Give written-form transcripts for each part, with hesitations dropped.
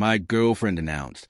my girlfriend announced.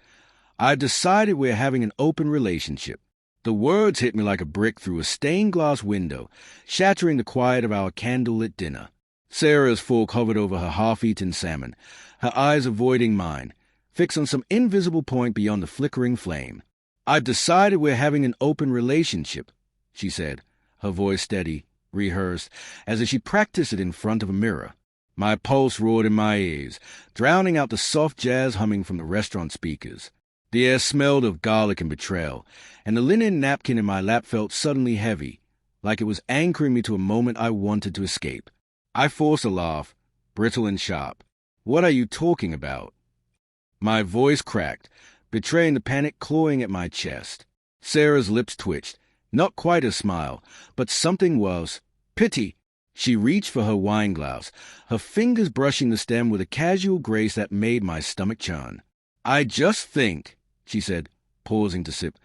"I've decided we're having an open relationship." The words hit me like a brick through a stained glass window, shattering the quiet of our candlelit dinner. Sarah's fork hovered over her half-eaten salmon, her eyes avoiding mine, fixed on some invisible point beyond the flickering flame. "I've decided we're having an open relationship," she said, her voice steady, rehearsed, as if she practiced it in front of a mirror. My pulse roared in my ears, drowning out the soft jazz humming from the restaurant speakers. The air smelled of garlic and betrayal, and the linen napkin in my lap felt suddenly heavy, like it was anchoring me to a moment I wanted to escape. I forced a laugh, brittle and sharp. "What are you talking about?" My voice cracked, betraying the panic clawing at my chest. Sarah's lips twitched, not quite a smile, but something was. "Pity." She reached for her wine glass, her fingers brushing the stem with a casual grace that made my stomach churn. "I just think," she said, pausing to sip,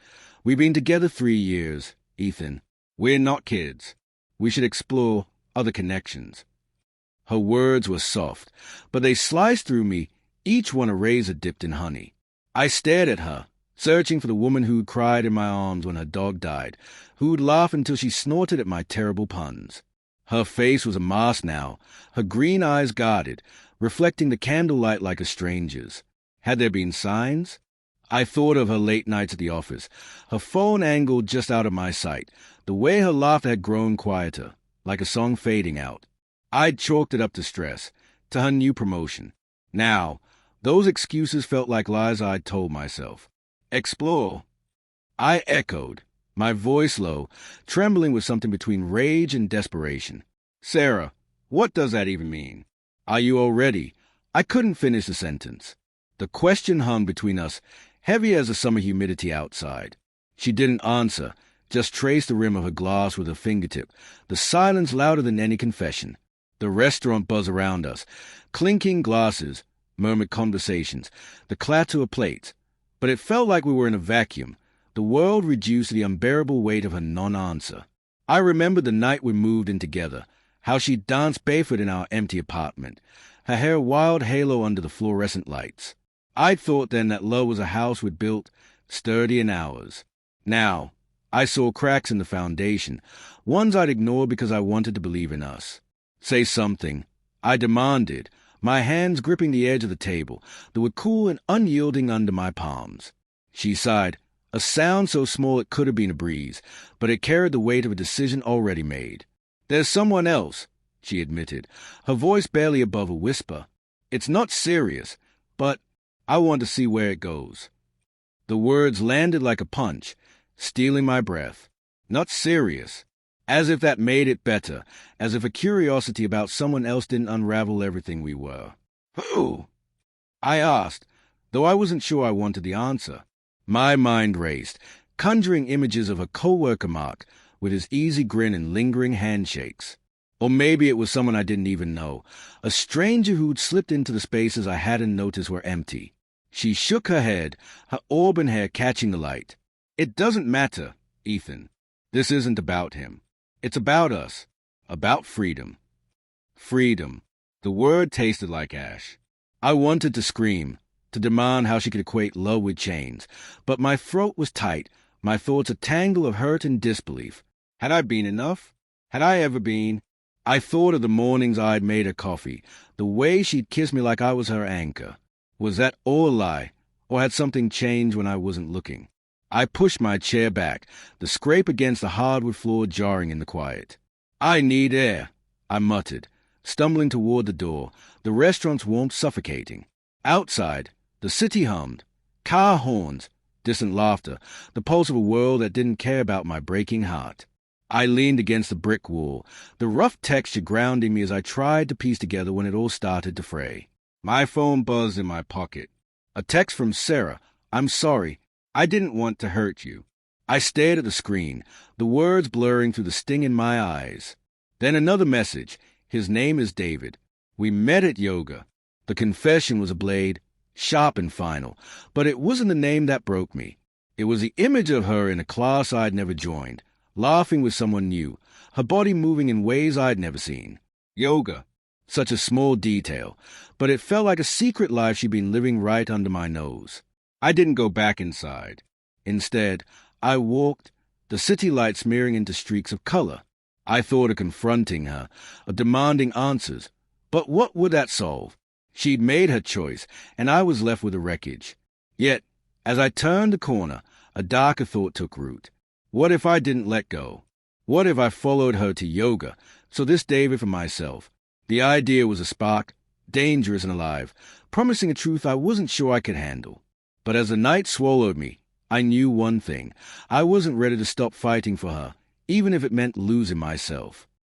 "we've been together 3 years, Ethan. We're not kids. We should explore other connections." Her words were soft, but they sliced through me, each one a razor dipped in honey. I stared at her, searching for the woman who'd cried in my arms when her dog died, who'd laugh until she snorted at my terrible puns. Her face was a mask now, her green eyes guarded, reflecting the candlelight like a stranger's. Had there been signs? I thought of her late nights at the office, her phone angled just out of my sight, the way her laughter had grown quieter, like a song fading out. I'd chalked it up to stress, to her new promotion. Now, those excuses felt like lies I'd told myself. "Explore," I echoed, my voice low, trembling with something between rage and desperation. "Sarah, what does that even mean? Are you already?" I couldn't finish the sentence. The question hung between us, heavy as the summer humidity outside. She didn't answer, just traced the rim of her glass with her fingertip, the silence louder than any confession. The restaurant buzzed around us, clinking glasses, murmured conversations, the clatter of plates. But it felt like we were in a vacuum, the world reduced to the unbearable weight of her non-answer. I remembered the night we moved in together, how she danced barefoot in our empty apartment, her hair a wild halo under the fluorescent lights. I'd thought then that love was a house we'd built, sturdy in hours. Now, I saw cracks in the foundation, ones I'd ignored because I wanted to believe in us. "Say something," I demanded, my hands gripping the edge of the table, that were cool and unyielding under my palms. She sighed, a sound so small it could have been a breeze, but it carried the weight of a decision already made. "There's someone else," she admitted, her voice barely above a whisper. "It's not serious, but I want to see where it goes." The words landed like a punch, stealing my breath. Not serious. As if that made it better, as if a curiosity about someone else didn't unravel everything we were. "Who?" I asked, though I wasn't sure I wanted the answer. My mind raced, conjuring images of a co-worker Mark, with his easy grin and lingering handshakes. Or maybe it was someone I didn't even know, a stranger who'd slipped into the spaces I hadn't noticed were empty. She shook her head, her auburn hair catching the light. "It doesn't matter, Ethan. This isn't about him. It's about us. About freedom." Freedom. The word tasted like ash. I wanted to scream, to demand how she could equate love with chains, but my throat was tight, my thoughts a tangle of hurt and disbelief. Had I been enough? Had I ever been? I thought of the mornings I'd made her coffee, the way she'd kiss me like I was her anchor. Was that all a lie, or had something changed when I wasn't looking? I pushed my chair back, the scrape against the hardwood floor jarring in the quiet. "I need air," I muttered, stumbling toward the door, the restaurant's warmth suffocating. Outside, the city hummed. Car horns, distant laughter, the pulse of a world that didn't care about my breaking heart. I leaned against the brick wall, the rough texture grounding me as I tried to piece together when it all started to fray. My phone buzzed in my pocket. A text from Sarah. "I'm sorry. I didn't want to hurt you." I stared at the screen, the words blurring through the sting in my eyes. Then another message. "His name is David. We met at yoga." The confession was a blade, sharp and final, but it wasn't the name that broke me. It was the image of her in a class I'd never joined, laughing with someone new, her body moving in ways I'd never seen. Yoga. Such a small detail, but it felt like a secret life she'd been living right under my nose. I didn't go back inside. Instead, I walked, the city lights smearing into streaks of color. I thought of confronting her, of demanding answers. But what would that solve? She'd made her choice, and I was left with the wreckage. Yet, as I turned the corner, a darker thought took root. What if I didn't let go? What if I followed her to yoga, so this David for myself? The idea was a spark, dangerous and alive, promising a truth I wasn't sure I could handle. But as the night swallowed me, I knew one thing. I wasn't ready to stop fighting for her, even if it meant losing myself.